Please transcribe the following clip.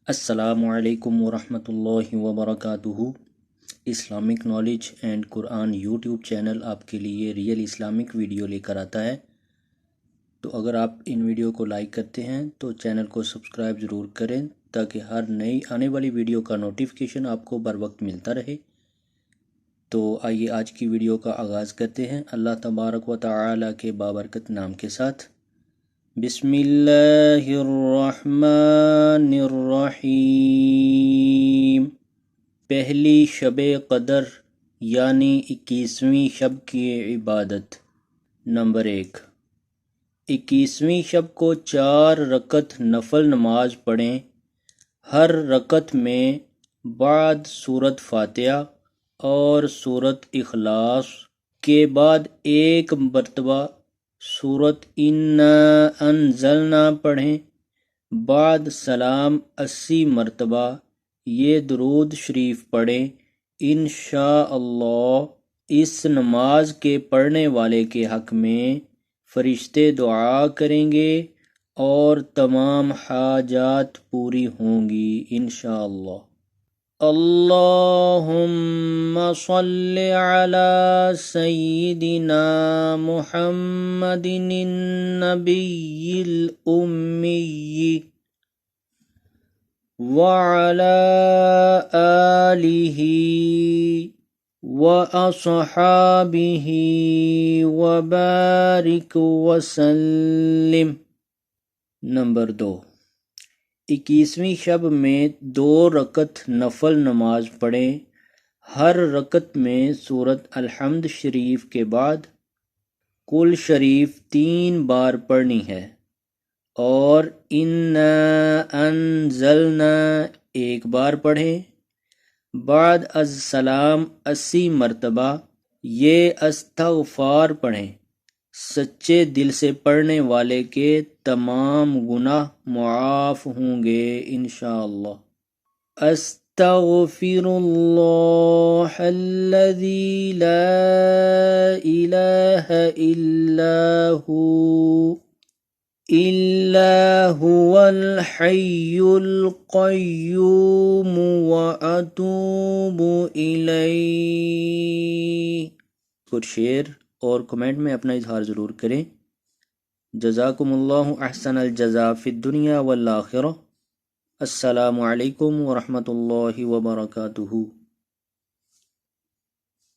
السلام علیکم ورحمۃ اللہ وبرکاتہ۔ Islamic knowledge and Quran YouTube channel آپ کے لیے ریئل اسلامک ویڈیو لے کر آتا ہے۔ تو اگر آپ ان ویڈیو کو لائک کرتے ہیں تو چینل کو سبسکرائب ضرور کریں تاکہ ہر نئی آنے والی ویڈیو کا نوٹیفیکیشن آپ کو بر وقت ملتا رہے۔ تو آئیے آج کی ویڈیو کا آغاز کرتے ہیں اللہ تبارک و تعالی کے بابرکت نام کے ساتھ۔ بسم اللہ الرحمن الرحیم۔ پہلی شب قدر یعنی 21ویں شب کی عبادت۔ نمبر 1، 21ویں شب کو 4 رکعت نفل نماز پڑھیں۔ ہر رکعت میں بعد سورۃ فاتحہ اور سورۃ اخلاص کے بعد ایک مرتبہ سورۃ انا انزلنا پڑھیں۔ بعد سلام 80 مرتبہ یہ درود شریف پڑھیں۔ انشاءاللہ اس نماز کے پڑھنے والے کے حق میں فرشتے دعا کریں گے اور تمام حاجات پوری ہوں گی انشاءاللہ۔ اللہم صل علی سیدنا محمد النبی الامی وعلی آلہ واصحابہ وبارک وسلم۔ نمبر 2، 21ویں شب میں 2 رکعت نفل نماز پڑھیں۔ ہر رکعت میں سورۃ الحمد شریف کے بعد قل شریف 3 بار پڑھنی ہے اور انا انزلنا 1 بار پڑھیں۔ بعد از سلام 80 مرتبہ یہ استغفار پڑھیں۔ سچے دل سے پڑھنے والے کے تمام گناہ معاف ہوں گے انشاءاللہ۔ استغفر اللہ الذی لا الہ الا هو الحی القیوم واتوب الیہ۔ کچھ شیئر اور کمنٹ میں اپنا اظہار ضرور کریں۔ جزاکم اللہ احسن الجزاء فی الدنیا والآخرہ۔ السلام علیکم ورحمۃ اللہ وبرکاتہ۔